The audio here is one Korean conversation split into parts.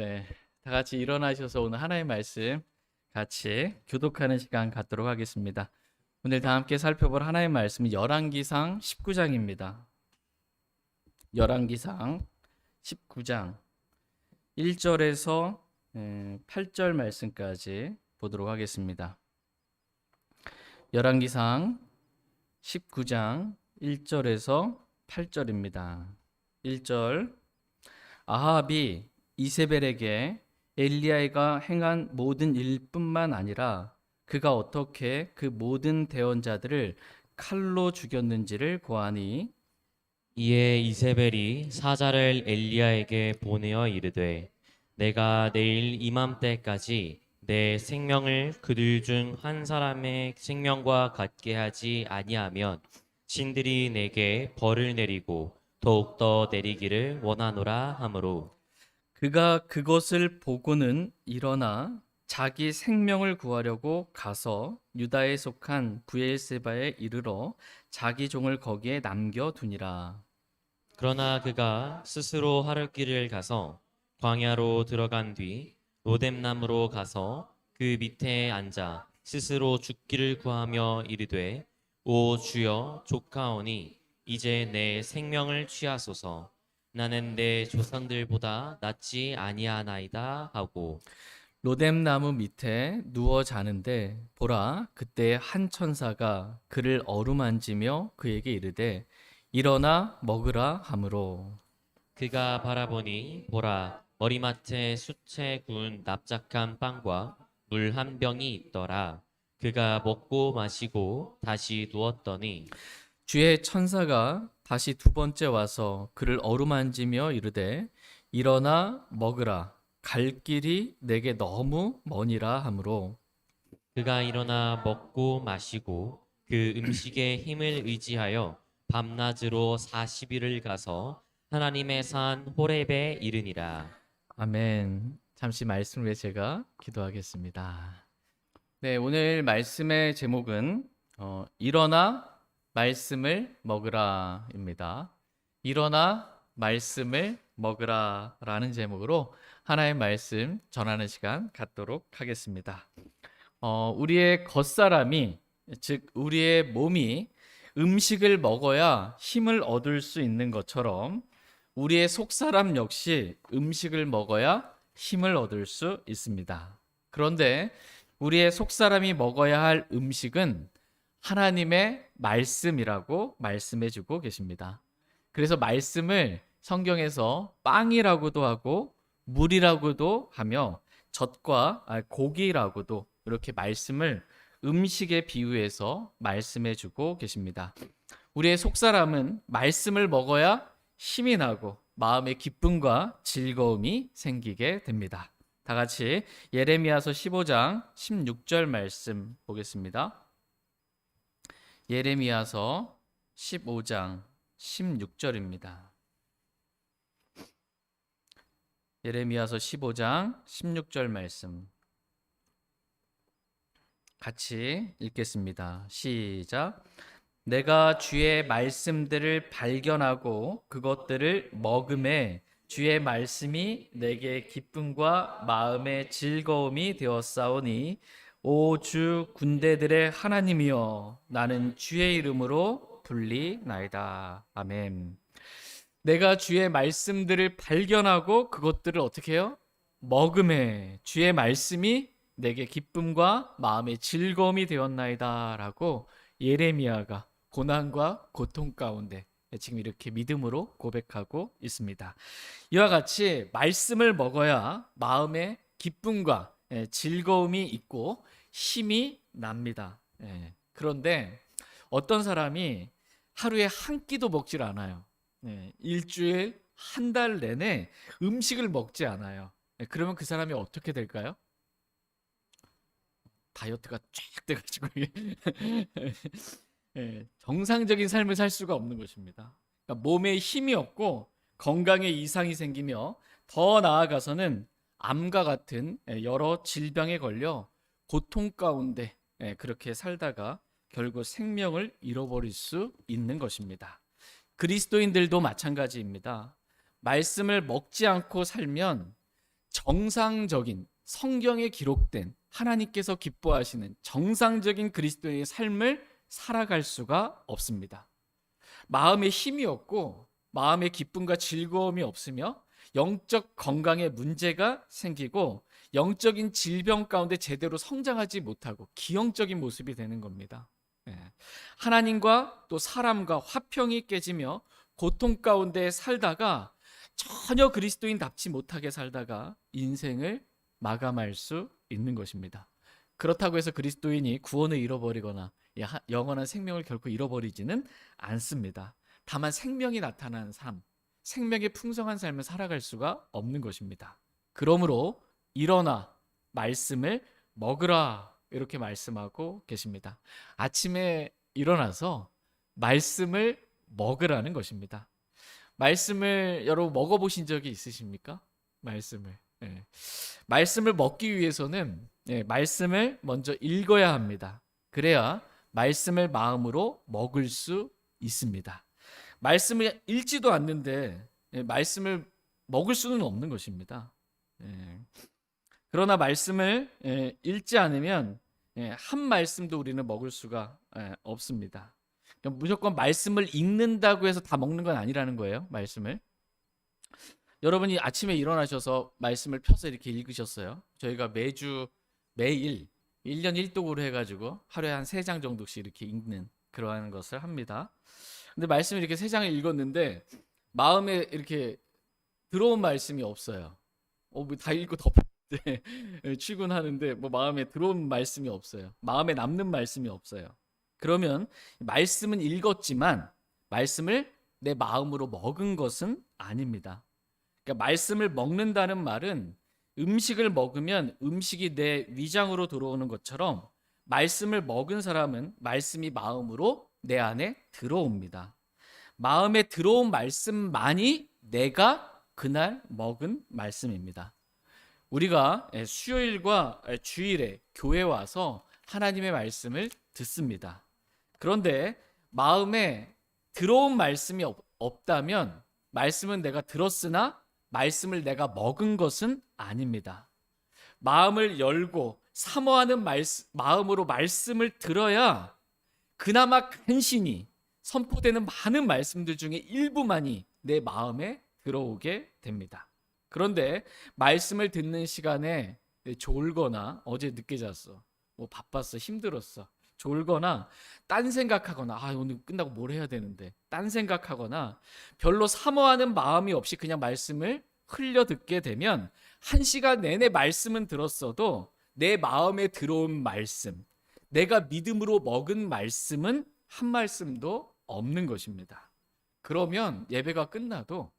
다 같이 일어나셔서 오늘 하나의 말씀 같이 교독하는 시간 갖도록 하겠습니다. 오늘 다 함께 살펴볼 하나의 말씀은 열왕기상 19장입니다. 열왕기상 19장 1절에서 8절 말씀까지 보도록 하겠습니다. 열왕기상 19장 1절에서 8절입니다. 1절 아합이 이세벨에게 엘리야가 행한 모든 일뿐만 아니라 그가 어떻게 그 모든 대언자들을 칼로 죽였는지를 고하니 이에 이세벨이 사자를 엘리야에게 보내어 이르되 내가 내일 이맘때까지 내 생명을 그들 중 한 사람의 생명과 같게 하지 아니하면 신들이 내게 벌을 내리고 더욱더 내리기를 원하노라 하므로 그가 그것을 보고는 일어나 자기 생명을 구하려고 가서 유다에 속한 브엘세바에 이르러 자기 종을 거기에 남겨두니라. 그러나 그가 스스로 하룻길을 가서 광야로 들어간 뒤 로뎀나무로 가서 그 밑에 앉아 스스로 죽기를 구하며 이르되 오 주여 족하오니 이제 내 생명을 취하소서 나는 내 조상들보다 낫지 아니하나이다 하고 로뎀나무 밑에 누워 자는데 보라 그때 한 천사가 그를 어루만지며 그에게 이르되 일어나 먹으라 하므로 그가 바라보니 보라 머리맡에 수채 구운 납작한 빵과 물 한 병이 있더라. 그가 먹고 마시고 다시 누웠더니 주의 천사가 다시 두 번째 와서 그를 어루만지며 이르되 일어나 먹으라 갈 길이 내게 너무 머니라 하므로 그가 일어나 먹고 마시고 그 음식의 힘을 의지하여 밤낮으로 40일을 가서 하나님의 산 호렙에 이르니라. 아멘. 잠시 말씀 후에 제가 기도하겠습니다. 네, 오늘 말씀의 제목은 일어나 말씀을 먹으라입니다. 일어나 말씀을 먹으라라는 제목으로 하나의 말씀 전하는 시간 갖도록 하겠습니다. 우리의 겉사람이 즉 우리의 몸이 음식을 먹어야 힘을 얻을 수 있는 것처럼 우리의 속사람 역시 음식을 먹어야 힘을 얻을 수 있습니다. 그런데 우리의 속사람이 먹어야 할 음식은 하나님의 말씀이라고 말씀해주고 계십니다. 그래서 말씀을 성경에서 빵이라고도 하고 물이라고도 하며 고기라고도 이렇게 말씀을 음식에 비유해서 말씀해주고 계십니다. 우리의 속사람은 말씀을 먹어야 힘이 나고 마음의 기쁨과 즐거움이 생기게 됩니다. 다 같이 예레미야서 15장 16절 말씀 보겠습니다. 예레미야서 15장 16절입니다. 예레미야서 15장 16절 말씀 같이 읽겠습니다. 시작. 내가 주의 말씀들을 발견하고 그것들을 먹음에 주의 말씀이 내게 기쁨과 마음의 즐거움이 되었사오니 오 주 군대들의 하나님이여 나는 주의 이름으로 불리나이다. 아멘. 내가 주의 말씀들을 발견하고 그것들을 어떻게 해요? 먹음에 주의 말씀이 내게 기쁨과 마음의 즐거움이 되었나이다 라고 예레미야가 고난과 고통 가운데 지금 이렇게 믿음으로 고백하고 있습니다. 이와 같이 말씀을 먹어야 마음의 기쁨과 즐거움이 있고 힘이 납니다. 그런데 어떤 사람이 하루에 한 끼도 먹질 않아요. 일주일, 한 달 내내 음식을 먹지 않아요. 그러면 그 사람이 어떻게 될까요? 다이어트가 쫙 돼가지고 정상적인 삶을 살 수가 없는 것입니다. 그러니까 몸에 힘이 없고 건강에 이상이 생기며 더 나아가서는 암과 같은 여러 질병에 걸려 고통 가운데 그렇게 살다가 결국 생명을 잃어버릴 수 있는 것입니다. 그리스도인들도 마찬가지입니다. 말씀을 먹지 않고 살면 정상적인 성경에 기록된 하나님께서 기뻐하시는 정상적인 그리스도인의 삶을 살아갈 수가 없습니다. 마음에 힘이 없고 마음에 기쁨과 즐거움이 없으며 영적 건강에 문제가 생기고 영적인 질병 가운데 제대로 성장하지 못하고 기형적인 모습이 되는 겁니다. 예. 하나님과 또 사람과 화평이 깨지며 고통 가운데 살다가 전혀 그리스도인답지 못하게 살다가 인생을 마감할 수 있는 것입니다. 그렇다고 해서 그리스도인이 구원을 잃어버리거나 영원한 생명을 결코 잃어버리지는 않습니다. 다만 생명이 나타나는 삶, 생명의 풍성한 삶을 살아갈 수가 없는 것입니다. 그러므로 일어나 말씀을 먹으라 이렇게 말씀하고 계십니다. 아침에 일어나서 말씀을 먹으라는 것입니다. 말씀을 여러분 먹어보신 적이 있으십니까? 말씀을. 예. 말씀을 먹기 위해서는 말씀을 먼저 읽어야 합니다. 그래야 말씀을 마음으로 먹을 수 있습니다. 말씀을 읽지도 않는데 말씀을 먹을 수는 없는 것입니다. 그러나 말씀을 읽지 않으면 한 말씀도 우리는 먹을 수가 없습니다. 무조건 말씀을 읽는다고 해서 다 먹는 건 아니라는 거예요. 말씀을. 여러분이 아침에 일어나셔서 말씀을 펴서 이렇게 읽으셨어요. 저희가 매일 1년 1독으로 해가지고 하루에 한 3장 정도씩 이렇게 읽는 그러한 것을 합니다. 근데 말씀을 이렇게 3장을 읽었는데 마음에 이렇게 들어온 말씀이 없어요. 다 읽고 덮었는데 출근하는데 마음에 들어온 말씀이 없어요. 마음에 남는 말씀이 없어요. 그러면 말씀은 읽었지만 말씀을 내 마음으로 먹은 것은 아닙니다. 그러니까 말씀을 먹는다는 말은 음식을 먹으면 음식이 내 위장으로 들어오는 것처럼 말씀을 먹은 사람은 말씀이 마음으로 내 안에 들어옵니다. 마음에 들어온 말씀만이 내가 그날 먹은 말씀입니다. 우리가 수요일과 주일에 교회 와서 하나님의 말씀을 듣습니다. 그런데 마음에 들어온 말씀이 없다면 말씀은 내가 들었으나 말씀을 내가 먹은 것은 아닙니다. 마음을 열고 사모하는 마음으로 말씀을 들어야 그나마 간신히 선포되는 많은 말씀들 중에 일부만이 내 마음에 들어오게 됩니다. 그런데 말씀을 듣는 시간에 졸거나 어제 늦게 잤어, 바빴어, 힘들었어, 졸거나 딴 생각하거나 오늘 끝나고 뭘 해야 되는데 딴 생각하거나 별로 사모하는 마음이 없이 그냥 말씀을 흘려 듣게 되면 1시간 내내 말씀은 들었어도 내 마음에 들어온 말씀, 내가 믿음으로 먹은 말씀은 한 말씀도 없는 것입니다. 그러면 예배가 끝나도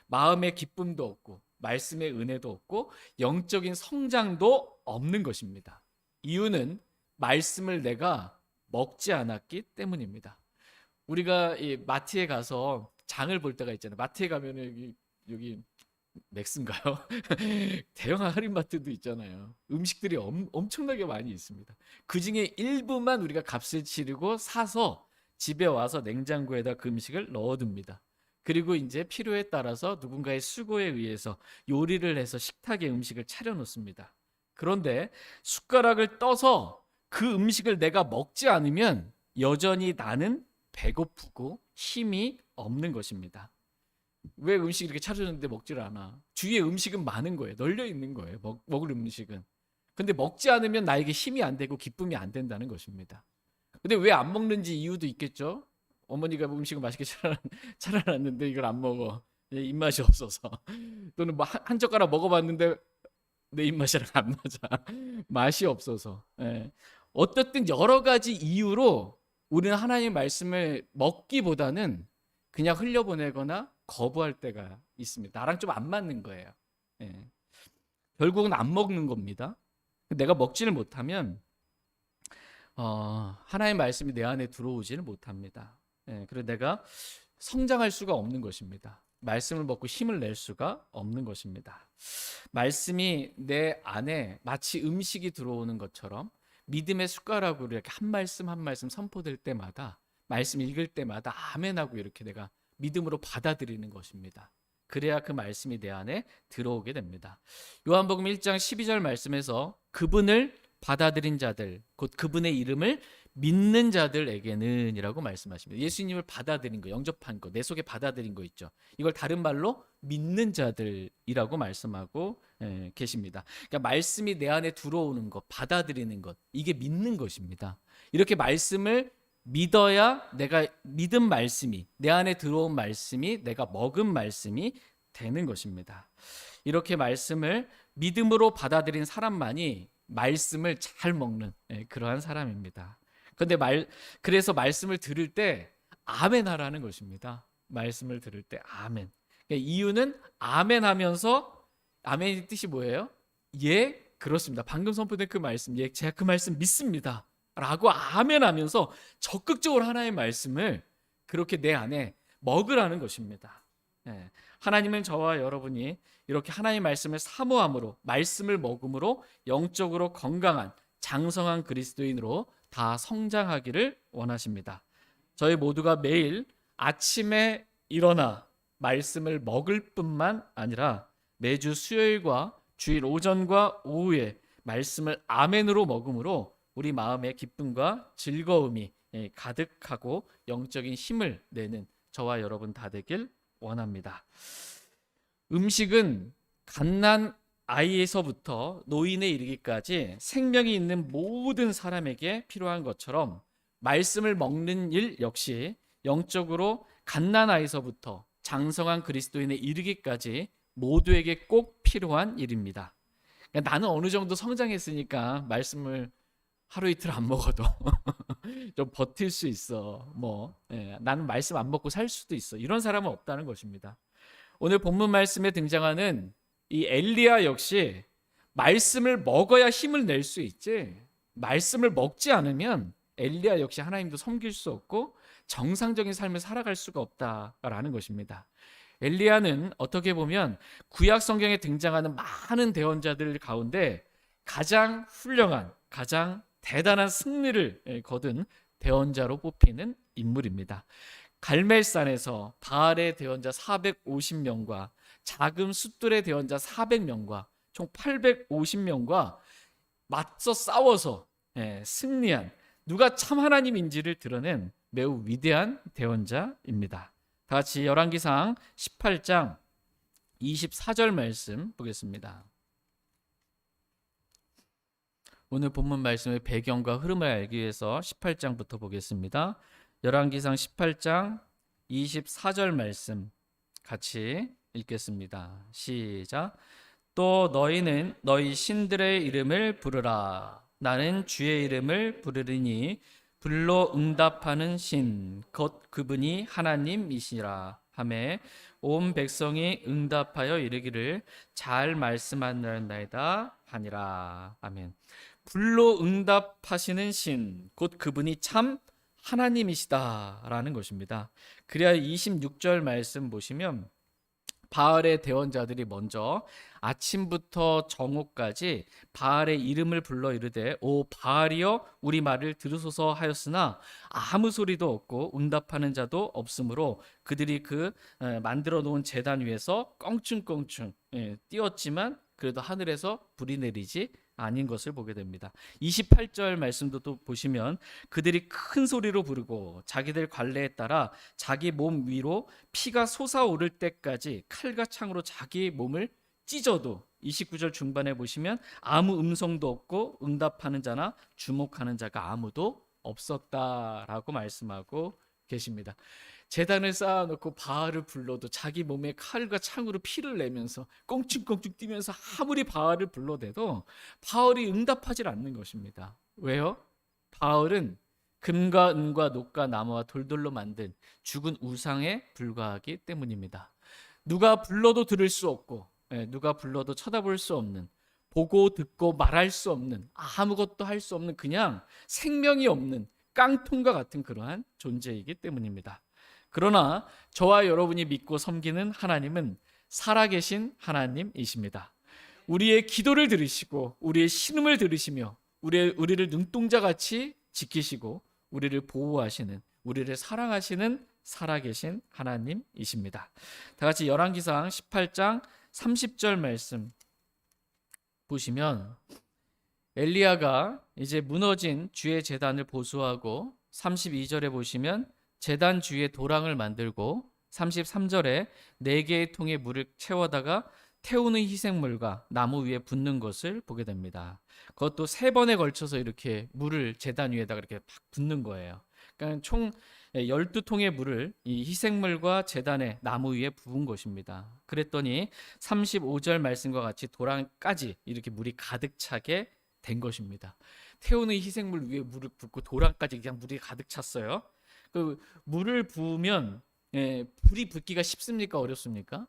마음의 기쁨도 없고 말씀의 은혜도 없고 영적인 성장도 없는 것입니다. 이유는 말씀을 내가 먹지 않았기 때문입니다. 우리가 이 마트에 가서 장을 볼 때가 있잖아요. 마트에 가면 여기 맥스인가요? 대형 할인마트도 있잖아요. 음식들이 엄청나게 많이 있습니다. 그 중에 일부만 우리가 값을 치르고 사서 집에 와서 냉장고에다 그 음식을 넣어둡니다. 그리고 이제 필요에 따라서 누군가의 수고에 의해서 요리를 해서 식탁에 음식을 차려놓습니다. 그런데 숟가락을 떠서 그 음식을 내가 먹지 않으면 여전히 나는 배고프고 힘이 없는 것입니다. 왜 음식 이렇게 차려줬는데 먹지를 않아? 주위에 음식은 많은 거예요. 널려 있는 거예요. 먹을 음식은. 근데 먹지 않으면 나에게 힘이 안 되고 기쁨이 안 된다는 것입니다. 근데 왜 안 먹는지 이유도 있겠죠? 어머니가 음식을 맛있게 차려놨는데 이걸 안 먹어. 입맛이 없어서. 또는 한 젓가락 먹어봤는데 내 입맛이랑 안 맞아. 맛이 없어서. 어떻든 여러 가지 이유로 우리는 하나님의 말씀을 먹기보다는 그냥 흘려보내거나 거부할 때가 있습니다. 나랑 좀 안 맞는 거예요. 결국은 안 먹는 겁니다. 내가 먹지를 못하면 하나님의 말씀이 내 안에 들어오지는 못합니다. 그래서 내가 성장할 수가 없는 것입니다. 말씀을 먹고 힘을 낼 수가 없는 것입니다. 말씀이 내 안에 마치 음식이 들어오는 것처럼 믿음의 숟가락으로 이렇게 한 말씀 한 말씀 선포될 때마다, 말씀 읽을 때마다 아멘하고 이렇게 내가 믿음으로 받아들이는 것입니다. 그래야 그 말씀이 내 안에 들어오게 됩니다. 요한복음 1장 12절 말씀에서 그분을 받아들인 자들, 곧 그분의 이름을 믿는 자들에게는 이라고 말씀하십니다. 예수님을 받아들인 거, 영접한 거, 내 속에 받아들인 거 있죠. 이걸 다른 말로 믿는 자들이라고 말씀하고 계십니다. 그러니까 말씀이 내 안에 들어오는 것, 받아들이는 것, 이게 믿는 것입니다. 이렇게 말씀을 믿어야 내가 믿은 말씀이, 내 안에 들어온 말씀이, 내가 먹은 말씀이 되는 것입니다. 이렇게 말씀을 믿음으로 받아들인 사람만이 말씀을 잘 먹는 그러한 사람입니다. 그래서 말씀을 들을 때 아멘 하라는 것입니다. 말씀을 들을 때 아멘. 그러니까 이유는 아멘 하면서, 아멘의 뜻이 뭐예요? 예, 그렇습니다. 방금 선포된 그 말씀, 예, 제가 그 말씀 믿습니다 라고 아멘 하면서 적극적으로 하나님의 말씀을 그렇게 내 안에 먹으라는 것입니다. 하나님은 저와 여러분이 이렇게 하나님의 말씀을 사모함으로, 말씀을 먹음으로 영적으로 건강한 장성한 그리스도인으로 다 성장하기를 원하십니다. 저희 모두가 매일 아침에 일어나 말씀을 먹을 뿐만 아니라 매주 수요일과 주일 오전과 오후에 말씀을 아멘으로 먹음으로 우리 마음의 기쁨과 즐거움이 가득하고 영적인 힘을 내는 저와 여러분 다 되길 원합니다. 음식은 갓난 아이에서부터 노인에 이르기까지 생명이 있는 모든 사람에게 필요한 것처럼 말씀을 먹는 일 역시 영적으로 갓난 아이서부터 장성한 그리스도인에 이르기까지 모두에게 꼭 필요한 일입니다. 그러니까 나는 어느 정도 성장했으니까 말씀을 하루 이틀 안 먹어도 좀 버틸 수 있어. 나는 말씀 안 먹고 살 수도 있어. 이런 사람은 없다는 것입니다. 오늘 본문 말씀에 등장하는 이 엘리야 역시 말씀을 먹어야 힘을 낼 수 있지, 말씀을 먹지 않으면 엘리야 역시 하나님도 섬길 수 없고 정상적인 삶을 살아갈 수가 없다라는 것입니다. 엘리야는 어떻게 보면 구약 성경에 등장하는 많은 대언자들 가운데 가장 훌륭한, 가장 대단한 승리를 거둔 대언자로 뽑히는 인물입니다. 갈멜산에서 바알의 대언자 450명과 자금 숫들의 대언자 400명과 총 850명과 맞서 싸워서 승리한, 누가 참 하나님인지를 드러낸 매우 위대한 대언자입니다. 다 같이 열왕기상 18장 24절 말씀 보겠습니다. 오늘 본문 말씀의 배경과 흐름을 알기 위해서 18장부터 보겠습니다. 열왕기상 18장 24절 말씀 같이 읽겠습니다. 시작. 또 너희는 너희 신들의 이름을 부르라. 나는 주의 이름을 부르리니 불로 응답하는 신 곧 그분이 하나님이시라 하매 온 백성이 응답하여 이르기를 잘 말씀하나이다 하니라. 아멘. 불로 응답하시는 신 곧 그분이 참 하나님이시다라는 것입니다. 그래야 26절 말씀 보시면 바알의 대언자들이 먼저 아침부터 정오까지 바알의 이름을 불러 이르되 오 바알이여 우리 말을 들으소서 하였으나 아무 소리도 없고 응답하는 자도 없으므로 그들이 그 만들어 놓은 제단 위에서 껑충껑충 뛰었지만 그래도 하늘에서 불이 내리지 아닌 것을 보게 됩니다. 28절 말씀도 또 보시면 그들이 큰 소리로 부르고 자기들 관례에 따라 자기 몸 위로 피가 솟아오를 때까지 칼과 창으로 자기 몸을 찢어도 29절 중반에 보시면 아무 음성도 없고 응답하는 자나 주목하는 자가 아무도 없었다라고 말씀하고 계십니다. 제단을 쌓아놓고 바알을 불러도 자기 몸에 칼과 창으로 피를 내면서 껑충껑충 뛰면서 아무리 바알을 불러대도 바알이 응답하지 않는 것입니다. 왜요? 바알은 금과 은과 녹과 나무와 돌돌로 만든 죽은 우상에 불과하기 때문입니다. 누가 불러도 들을 수 없고 누가 불러도 쳐다볼 수 없는, 보고 듣고 말할 수 없는, 아무것도 할 수 없는 그냥 생명이 없는 깡통과 같은 그러한 존재이기 때문입니다. 그러나 저와 여러분이 믿고 섬기는 하나님은 살아계신 하나님이십니다. 우리의 기도를 들으시고 우리의 신음을 들으시며 우리를 눈동자같이 지키시고 우리를 보호하시는, 우리를 사랑하시는 살아계신 하나님이십니다. 다 같이 열왕기상 18장 30절 말씀 보시면 엘리야가 이제 무너진 주의 제단을 보수하고 32절에 보시면 제단 주위에 도랑을 만들고 33절에 4개의 통에 물을 채워다가 태우는 희생물과 나무 위에 붓는 것을 보게 됩니다. 그것도 3번에 걸쳐서 이렇게 물을 제단 위에다가 이렇게 팍 붓는 거예요. 그러니까 총 12통의 물을 이 희생물과 제단의 나무 위에 부은 것입니다. 그랬더니 35절 말씀과 같이 도랑까지 이렇게 물이 가득 차게 된 것입니다. 태우는 희생물 위에 물을 붓고 도랑까지 그냥 물이 가득 찼어요. 그 물을 부으면 불이 붙기가 쉽습니까? 어렵습니까?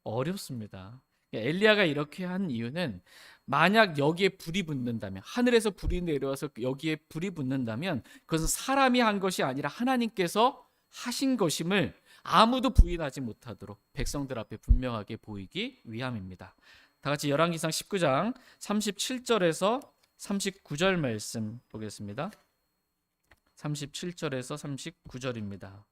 어렵습니다. 엘리야가 이렇게 한 이유는 만약 여기에 불이 붙는다면, 하늘에서 불이 내려와서 여기에 불이 붙는다면 그것은 사람이 한 것이 아니라 하나님께서 하신 것임을 아무도 부인하지 못하도록 백성들 앞에 분명하게 보이기 위함입니다. 다 같이 열왕기상 19장 37절에서 39절 말씀 보겠습니다. 37절에서 39절입니다.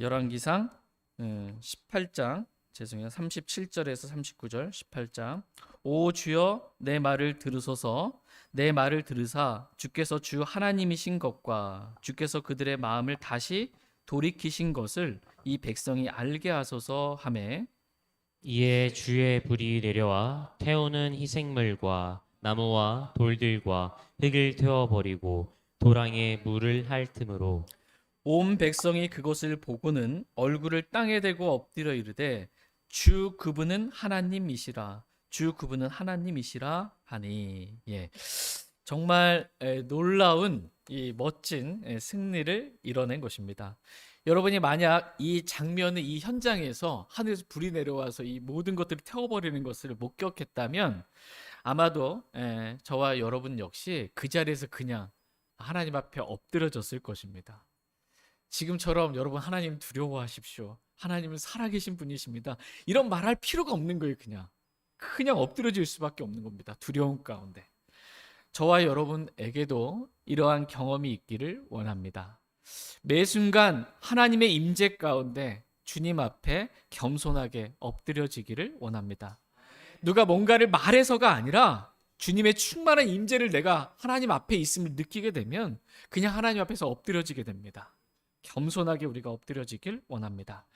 열왕기상 18장 37절에서 39절 18장 오 주여 내 말을 들으소서 내 말을 들으사 주께서 주 하나님이신 것과 주께서 그들의 마음을 다시 돌이키신 것을 이 백성이 알게 하소서 하매 이에 주의 불이 내려와 태우는 희생물과 나무와 돌들과 흙을 태워버리고 도랑에 물을 핥음으로 온 백성이 그것을 보고는 얼굴을 땅에 대고 엎드려 이르되 주 그분은 하나님이시라 주 그분은 하나님이시라 하니 정말 놀라운 이 멋진 승리를 이뤄낸 것입니다. 여러분이 만약 이 장면을 이 현장에서 하늘에서 불이 내려와서 이 모든 것들을 태워버리는 것을 목격했다면 아마도 저와 여러분 역시 그 자리에서 그냥 하나님 앞에 엎드려졌을 것입니다. 지금처럼 여러분 하나님 두려워하십시오. 하나님은 살아계신 분이십니다. 이런 말할 필요가 없는 거예요. 그냥 엎드려질 수밖에 없는 겁니다. 두려움 가운데. 저와 여러분에게도 이러한 경험이 있기를 원합니다. 매 순간 하나님의 임재 가운데 주님 앞에 겸손하게 엎드려지기를 원합니다. 누가 뭔가를 말해서가 아니라 주님의 충만한 임재를 내가 하나님 앞에 있음을 느끼게 되면 그냥 하나님 앞에서 엎드려지게 됩니다. 겸손하게 우리가 엎드려지길 원합니다.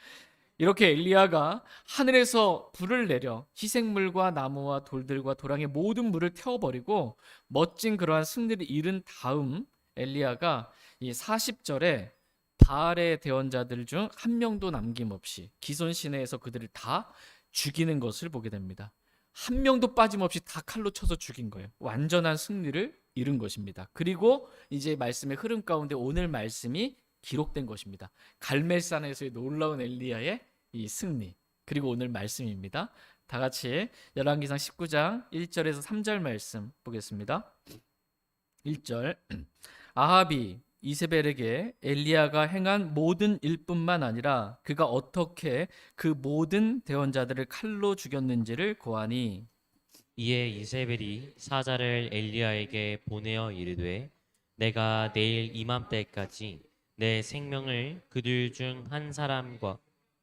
이렇게 엘리야가 하늘에서 불을 내려 희생물과 나무와 돌들과 도랑의 모든 물을 태워버리고 멋진 그러한 승리를 이룬 다음 엘리야가 이 40절에 바알의 대원자들 중 한 명도 남김없이 기손 시내에서 그들을 다 죽이는 것을 보게 됩니다. 한 명도 빠짐없이 다 칼로 쳐서 죽인 거예요. 완전한 승리를 이룬 것입니다. 그리고 이제 말씀의 흐름 가운데 오늘 말씀이 기록된 것입니다. 갈멜산에서의 놀라운 엘리야의 이 승리, 그리고 오늘 말씀입니다. 다 같이 열왕기상 19장 1절에서 3절 말씀 보겠습니다. 1절 아합이 이세벨에게 엘리야가 행한 모든 일뿐만 아니라 그가 어떻게 그 모든 대원자들을 칼로 죽였는지를 고하니 이에 이세벨이 사자를 엘리야에게 보내어 이르되 내가 내일 이맘때까지 내 생명을 그들 중 한 사람과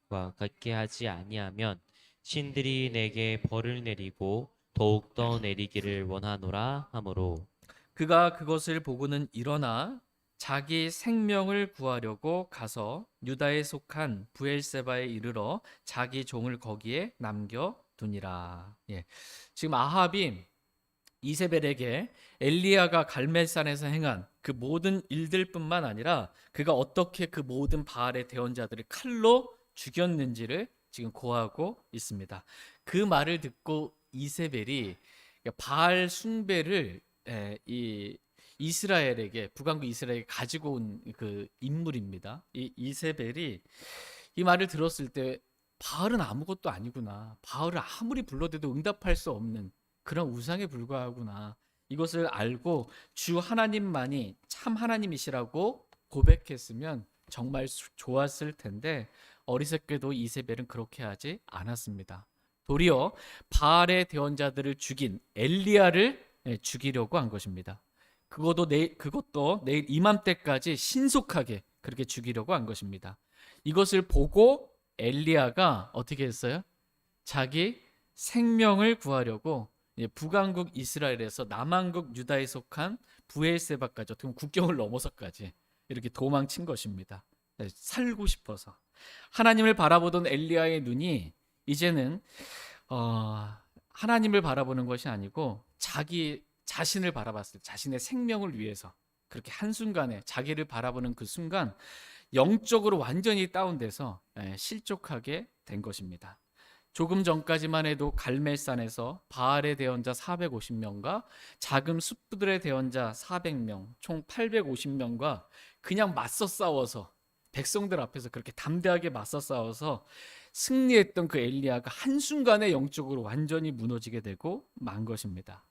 같게 하지 아니하면 신들이 내게 벌을 내리고 더욱더 내리기를 원하노라 하므로 그가 그것을 보고는 일어나 자기 생명을 구하려고 가서 유다에 속한 부엘세바에 이르러 자기 종을 거기에 남겨두니라. 지금 아합이 이세벨에게 엘리야가 갈멜산에서 행한 그 모든 일들뿐만 아니라 그가 어떻게 그 모든 바알의 대원자들을 칼로 죽였는지를 지금 고하고 있습니다. 그 말을 듣고 이세벨이 바알 숭배를 이 이스라엘에게 북왕국 이스라엘에게 가지고 온 그 인물입니다. 이 이세벨이 이 말을 들었을 때 바알은 아무것도 아니구나. 바알을 아무리 불러대도 응답할 수 없는 그런 우상에 불과하구나. 이것을 알고 주 하나님만이 참 하나님이시라고 고백했으면 정말 좋았을 텐데 어리석게도 이세벨은 그렇게 하지 않았습니다. 도리어 바알의 대원자들을 죽인 엘리야를 죽이려고 한 것입니다. 그것도 내일 이맘때까지 신속하게 그렇게 죽이려고 한 것입니다. 이것을 보고 엘리야가 어떻게 했어요? 자기 생명을 구하려고 북왕국 이스라엘에서 남왕국 유다에 속한 브엘세바까지, 어떻게 보면 국경을 넘어서까지 이렇게 도망친 것입니다. 살고 싶어서. 하나님을 바라보던 엘리야의 눈이 이제는 하나님을 바라보는 것이 아니고 자기 자신을 바라봤을 때, 자신의 생명을 위해서 그렇게 한순간에 자기를 바라보는 그 순간 영적으로 완전히 다운돼서 실족하게 된 것입니다. 조금 전까지만 해도 갈멜산에서 바알의 대언자 450명과 작은 숲들의 대언자 400명, 총 850명과 그냥 맞서 싸워서, 백성들 앞에서 그렇게 담대하게 맞서 싸워서 승리했던 그 엘리야가 한순간에 영적으로 완전히 무너지게 되고 만 것입니다.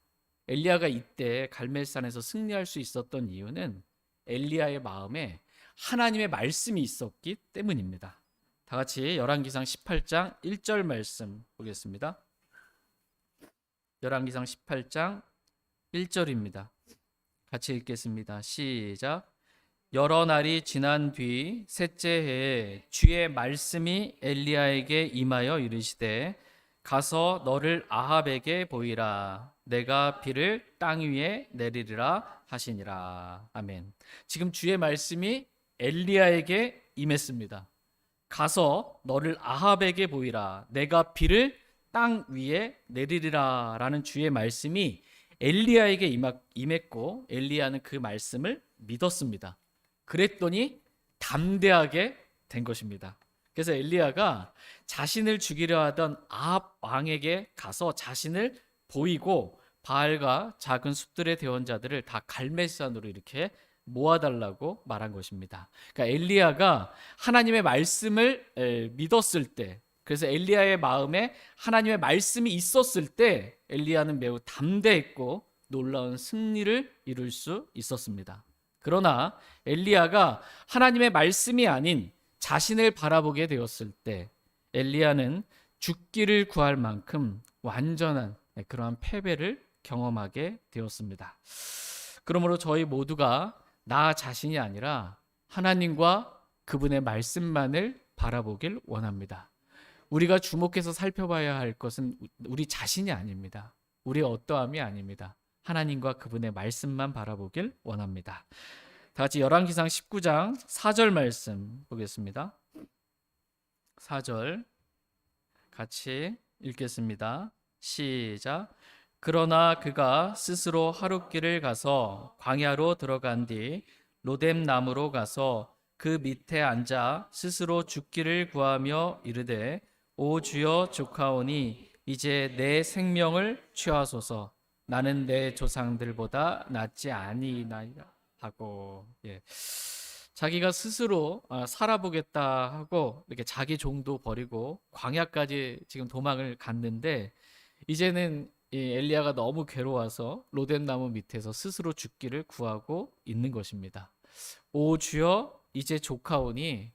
엘리야가 이때 갈멜산에서 승리할 수 있었던 이유는 엘리야의 마음에 하나님의 말씀이 있었기 때문입니다. 다 같이 열왕기상 18장 1절 말씀 보겠습니다. 열왕기상 18장 1절입니다. 같이 읽겠습니다. 시작. 여러 날이 지난 뒤 셋째 해에 주의 말씀이 엘리야에게 임하여 이르시되 가서 너를 아합에게 보이라. 내가 비를 땅 위에 내리리라 하시니라. 아멘. 지금 주의 말씀이 엘리야에게 임했습니다. 가서 너를 아합에게 보이라. 내가 비를 땅 위에 내리리라 라는 주의 말씀이 엘리야에게 임했고 엘리야는 그 말씀을 믿었습니다. 그랬더니 담대하게 된 것입니다. 그래서 엘리야가 자신을 죽이려 하던 아합 왕에게 가서 자신을 보이고 바알과 작은 숲들의 대원자들을 다 갈멜산으로 이렇게 모아달라고 말한 것입니다. 그러니까 엘리야가 하나님의 말씀을 믿었을 때, 그래서 엘리야의 마음에 하나님의 말씀이 있었을 때 엘리야는 매우 담대했고 놀라운 승리를 이룰 수 있었습니다. 그러나 엘리야가 하나님의 말씀이 아닌 자신을 바라보게 되었을 때 엘리야는 죽기를 구할 만큼 완전한 그러한 패배를 경험하게 되었습니다. 그러므로 저희 모두가 나 자신이 아니라 하나님과 그분의 말씀만을 바라보길 원합니다. 우리가 주목해서 살펴봐야 할 것은 우리 자신이 아닙니다. 우리의 어떠함이 아닙니다. 하나님과 그분의 말씀만 바라보길 원합니다. 다 같이 열왕기상 19장 4절 말씀 보겠습니다. 4절 같이 읽겠습니다. 시작. 그러나 그가 스스로 하룻길을 가서 광야로 들어간 뒤 로뎀 나무로 가서 그 밑에 앉아 스스로 죽기를 구하며 이르되 오 주여 조카오니 이제 내 생명을 취하소서. 나는 내 조상들보다 낫지 아니나이다 하고, 자기가 스스로 살아보겠다 하고 이렇게 자기 종도 버리고 광야까지 지금 도망을 갔는데 이제는 이 엘리야가 너무 괴로워서 로뎀 나무 밑에서 스스로 죽기를 구하고 있는 것입니다. 오 주여 이제 조카오니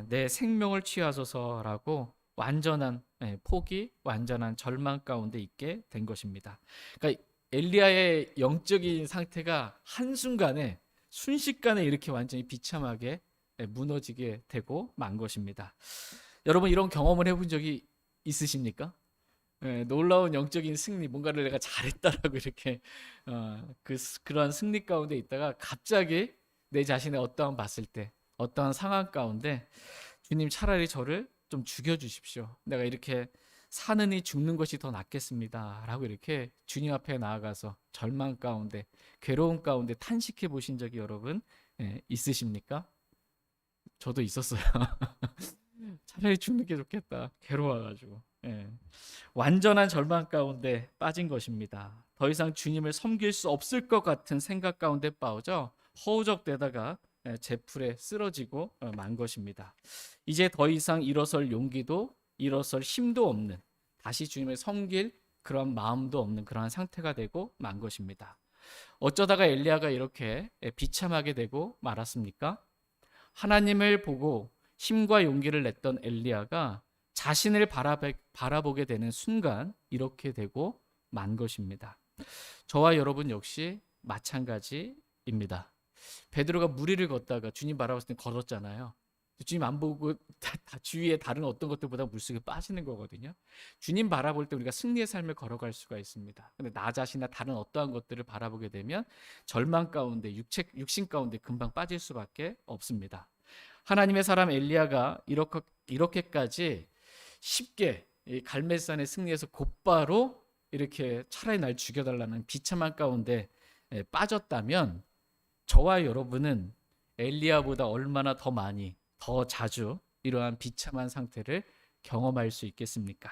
내 생명을 취하소서라고 완전한 포기, 완전한 절망 가운데 있게 된 것입니다. 그러니까 엘리야의 영적인 상태가 한순간에 순식간에 이렇게 완전히 비참하게 무너지게 되고 만 것입니다. 여러분 이런 경험을 해본 적이 있으십니까? 놀라운 영적인 승리, 뭔가를 내가 잘했다라고 이렇게 그러한 승리 가운데 있다가 갑자기 내 자신의 어떠한 봤을 때, 어떠한 상황 가운데 주님 차라리 저를 좀 죽여주십시오. 내가 이렇게 사느니 죽는 것이 더 낫겠습니다. 라고 이렇게 주님 앞에 나아가서 절망 가운데, 괴로움 가운데 탄식해 보신 적이 여러분 있으십니까? 저도 있었어요. 차라리 죽는 게 좋겠다. 괴로워가지고. 완전한 절망 가운데 빠진 것입니다. 더 이상 주님을 섬길 수 없을 것 같은 생각 가운데 빠져 허우적대다가 제풀에 쓰러지고 만 것입니다. 이제 더 이상 일어설 용기도 일어설 힘도 없는, 다시 주님을 섬길 그런 마음도 없는 그러한 상태가 되고 만 것입니다. 어쩌다가 엘리야가 이렇게 비참하게 되고 말았습니까? 하나님을 보고 힘과 용기를 냈던 엘리야가 자신을 바라보게 되는 순간 이렇게 되고 만 것입니다. 저와 여러분 역시 마찬가지입니다. 베드로가 무리를 걷다가 주님 바라봤을 때 걸었잖아요. 주님 안 보고 다 주위에 다른 어떤 것들보다 물속에 빠지는 거거든요. 주님 바라볼 때 우리가 승리의 삶을 걸어갈 수가 있습니다. 근데 나 자신이나 다른 어떠한 것들을 바라보게 되면 절망 가운데 육신 가운데 금방 빠질 수밖에 없습니다. 하나님의 사람 엘리야가 이렇게까지 쉽게 이 갈멜산의 승리에서 곧바로 이렇게 차라리 날 죽여달라는 비참한 가운데 빠졌다면 저와 여러분은 엘리야보다 얼마나 더 많이 더 자주 이러한 비참한 상태를 경험할 수 있겠습니까?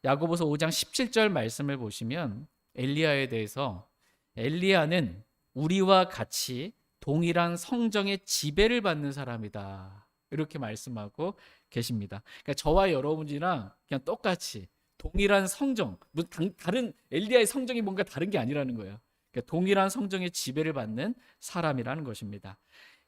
야고보서 5장 17절 말씀을 보시면 엘리야에 대해서 엘리야는 우리와 같이 동일한 성정의 지배를 받는 사람이다. 이렇게 말씀하고 계십니다. 그러니까 저와 여러분이랑 그냥 똑같이 동일한 성정, 다른 엘리야의 성정이 뭔가 다른 게 아니라는 거예요. 그러니까 동일한 성정의 지배를 받는 사람이라는 것입니다.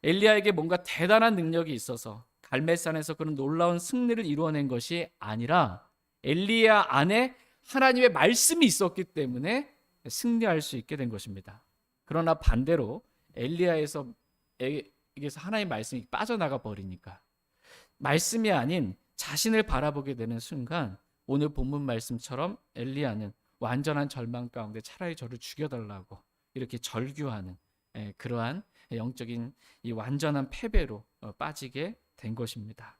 엘리야에게 뭔가 대단한 능력이 있어서 갈멜산에서 그런 놀라운 승리를 이루어낸 것이 아니라 엘리야 안에 하나님의 말씀이 있었기 때문에 승리할 수 있게 된 것입니다. 그러나 반대로 엘리야에게서 하나님의 말씀이 빠져나가 버리니까 말씀이 아닌 자신을 바라보게 되는 순간 오늘 본문 말씀처럼 엘리야는 완전한 절망 가운데 차라리 저를 죽여달라고 이렇게 절규하는 그러한 영적인 이 완전한 패배로 빠지게 된 것입니다.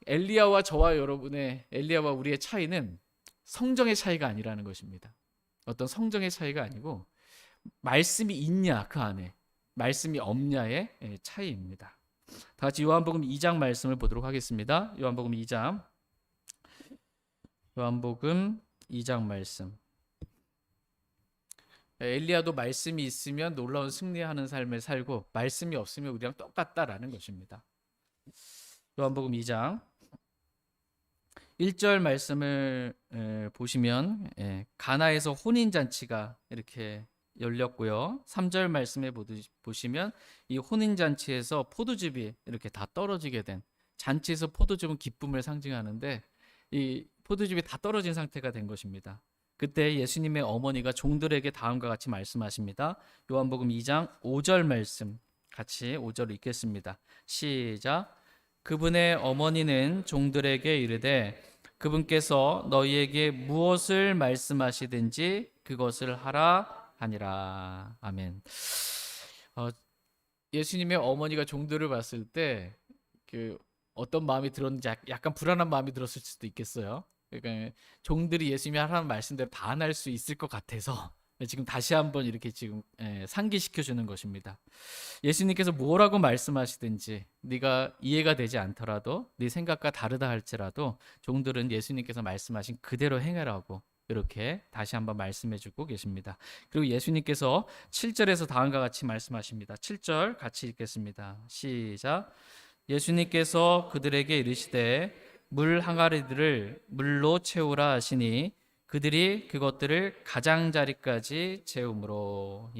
엘리야와 저와 여러분의 엘리야와 우리의 차이는 성정의 차이가 아니라는 것입니다. 어떤 성정의 차이가 아니고 말씀이 있냐 그 안에 말씀이 없냐의 차이입니다. 다 같이 요한복음 2장 말씀을 보도록 하겠습니다. 요한복음 2장 말씀. 엘리야도 말씀이 있으면 놀라운 승리하는 삶을 살고 말씀이 없으면 우리랑 똑같다라는 것입니다. 요한복음 2장 1절 말씀을 보시면 가나에서 혼인잔치가 이렇게 열렸고요. 3절 말씀에 보시면 이 혼인잔치에서 포도즙이 이렇게 다 떨어지게 된, 잔치에서 포도즙은 기쁨을 상징하는데 이 포도즙이 다 떨어진 상태가 된 것입니다. 그때 예수님의 어머니가 종들에게 다음과 같이 말씀하십니다. 요한복음 2장 5절 말씀 같이 5절 읽겠습니다. 시작. 그분의 어머니는 종들에게 이르되 그분께서 너희에게 무엇을 말씀하시든지 그것을 하라 하니라. 아멘. 예수님의 어머니가 종들을 봤을 때 어떤 마음이 들었는지 약간 불안한 마음이 들었을 수도 있겠어요. 그러니까 종들이 예수님이 하라는 말씀대로 다 안 할 수 있을 것 같아서 지금 다시 한번 이렇게 지금 상기시켜 주는 것입니다. 예수님께서 뭐라고 말씀하시든지 네가 이해가 되지 않더라도 네 생각과 다르다 할지라도 종들은 예수님께서 말씀하신 그대로 행하라고 이렇게 다시 한번 말씀해 주고 계십니다. 그리고 예수님께서 7절에서 다음과 같이 말씀하십니다. 7절 같이 읽겠습니다. 시작. 예수님께서 그들에게 이르시되 물 항아리들을 물로 채우라 하시니 그들이 그것들을 가장자리까지 채우므로.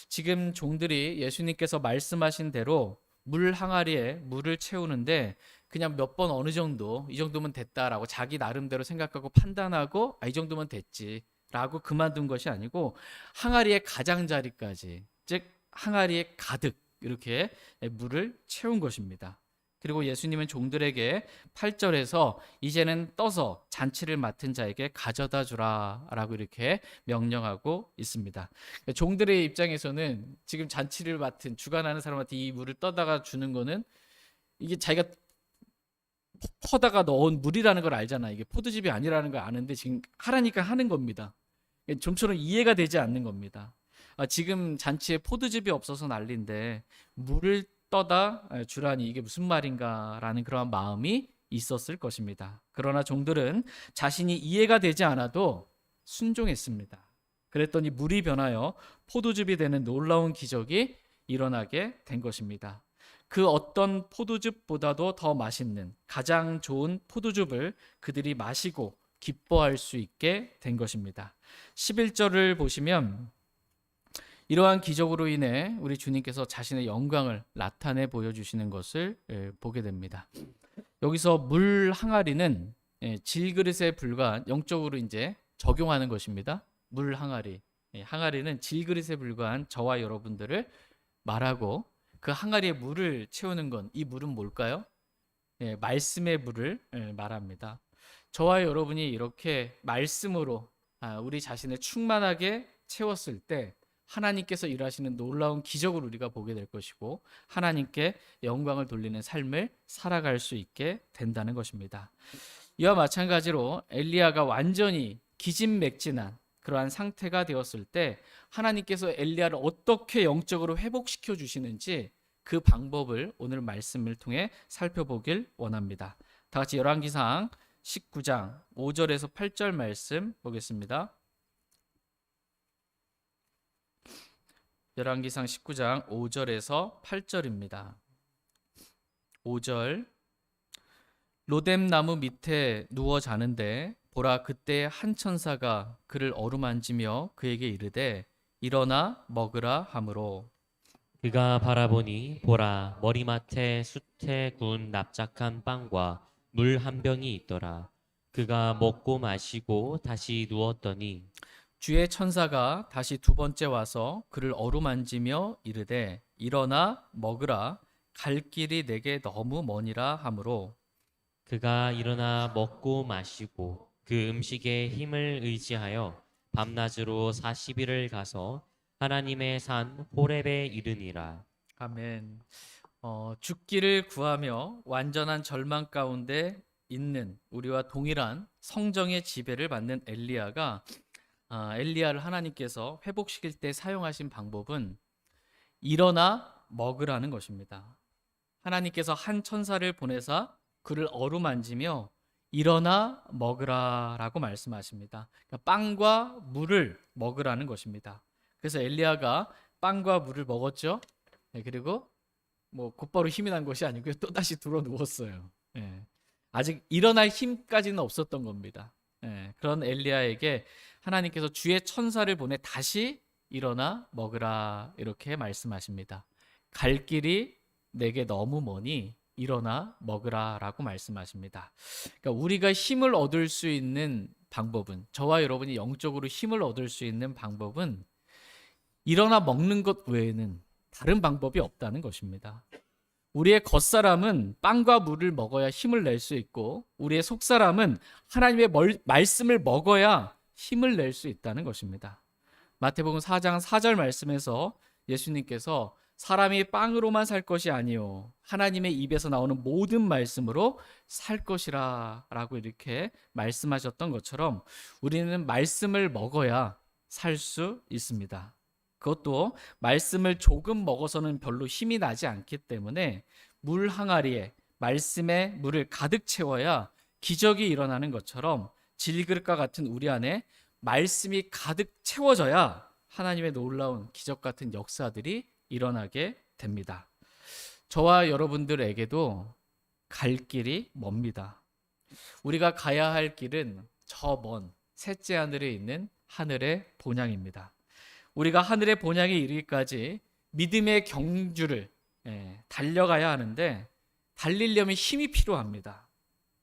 지금 종들이 예수님께서 말씀하신 대로 물 항아리에 물을 채우는데 그냥 몇 번 어느 정도 이 정도면 됐다라고 자기 나름대로 생각하고 판단하고 이 정도면 됐지라고 그만둔 것이 아니고 항아리의 가장자리까지, 즉 항아리에 가득 이렇게 물을 채운 것입니다. 그리고 예수님은 종들에게 8절에서 이제는 떠서 잔치를 맡은 자에게 가져다 주라 라고 이렇게 명령하고 있습니다. 종들의 입장에서는 지금 잔치를 맡은 주관하는 사람한테 이 물을 떠다가 주는 거는 이게 자기가 퍼다가 넣은 물이라는 걸 알잖아. 이게 포도즙이 아니라는 걸 아는데 지금 하라니까 하는 겁니다. 좀처럼 이해가 되지 않는 겁니다. 지금 잔치에 포도즙이 없어서 난리인데 물을 떠다 주라니 이게 무슨 말인가라는 그런 마음이 있었을 것입니다. 그러나 종들은 자신이 이해가 되지 않아도 순종했습니다. 그랬더니 물이 변하여 포도즙이 되는 놀라운 기적이 일어나게 된 것입니다. 그 어떤 포도즙보다도 더 맛있는 가장 좋은 포도즙을 그들이 마시고 기뻐할 수 있게 된 것입니다. 11절을 보시면 이러한 기적으로 인해 우리 주님께서 자신의 영광을 나타내 보여주시는 것을 보게 됩니다. 여기서 물 항아리는 질그릇에 불과한 영적으로 이제 적용하는 것입니다. 물 항아리. 항아리는 질그릇에 불과한 저와 여러분들을 말하고 그 항아리에 물을 채우는 건 이 물은 뭘까요? 말씀의 물을 말합니다. 저와 여러분이 이렇게 말씀으로 우리 자신을 충만하게 채웠을 때 하나님께서 일하시는 놀라운 기적을 우리가 보게 될 것이고 하나님께 영광을 돌리는 삶을 살아갈 수 있게 된다는 것입니다. 이와 마찬가지로 엘리야가 완전히 기진맥진한 그러한 상태가 되었을 때 하나님께서 엘리야를 어떻게 영적으로 회복시켜 주시는지 그 방법을 오늘 말씀을 통해 살펴보길 원합니다. 다 같이 열왕기상 19장 5절에서 8절 말씀 보겠습니다. 열왕기상 19장 5절에서 8절입니다. 5절 로뎀 나무 밑에 누워 자는데 보라 그때 한 천사가 그를 어루만지며 그에게 이르되 일어나 먹으라 하므로 그가 바라보니 보라 머리맡에 숯에 구운 납작한 빵과 물 한 병이 있더라. 그가 먹고 마시고 다시 누웠더니 주의 천사가 다시 두 번째 와서 그를 어루만지며 이르되 일어나 먹으라 갈 길이 내게 너무 머니라 하므로 그가 일어나 먹고 마시고 그 음식의 힘을 의지하여 밤낮으로 40일을 가서 하나님의 산 호렙에 이르니라. 아멘. 죽기를 구하며 완전한 절망 가운데 있는 우리와 동일한 성정의 지배를 받는 엘리야가 엘리야를 하나님께서 회복시킬 때 사용하신 방법은 일어나 먹으라는 것입니다. 하나님께서 한 천사를 보내사 그를 어루만지며 일어나 먹으라라고 말씀하십니다. 그러니까 빵과 물을 먹으라는 것입니다. 그래서 엘리야가 빵과 물을 먹었죠. 그리고 곧바로 힘이 난 것이 아니고요. 또 다시 들어 누웠어요. 아직 일어날 힘까지는 없었던 겁니다. 그런 엘리야에게 하나님께서 주의 천사를 보내 다시 일어나 먹으라 이렇게 말씀하십니다. 갈 길이 내게 너무 머니 일어나 먹으라라고 말씀하십니다. 그러니까 우리가 힘을 얻을 수 있는 방법은 저와 여러분이 영적으로 힘을 얻을 수 있는 방법은 일어나 먹는 것 외에는 다른 방법이 없다는 것입니다. 우리의 겉사람은 빵과 물을 먹어야 힘을 낼 수 있고 우리의 속사람은 하나님의 말씀을 먹어야 힘을 낼 수 있다는 것입니다. 마태복음 4장 4절 말씀에서 예수님께서 사람이 빵으로만 살 것이 아니요 하나님의 입에서 나오는 모든 말씀으로 살 것이라 라고 이렇게 말씀하셨던 것처럼 우리는 말씀을 먹어야 살 수 있습니다. 그것도 말씀을 조금 먹어서는 별로 힘이 나지 않기 때문에 물 항아리에 말씀의 물을 가득 채워야 기적이 일어나는 것처럼 질그릇과 같은 우리 안에 말씀이 가득 채워져야 하나님의 놀라운 기적 같은 역사들이 일어나게 됩니다. 저와 여러분들에게도 갈 길이 멉니다. 우리가 가야 할 길은 저 먼 셋째 하늘에 있는 하늘의 본향입니다. 우리가 하늘의 본향에 이르기까지 믿음의 경주를 달려가야 하는데 달리려면 힘이 필요합니다.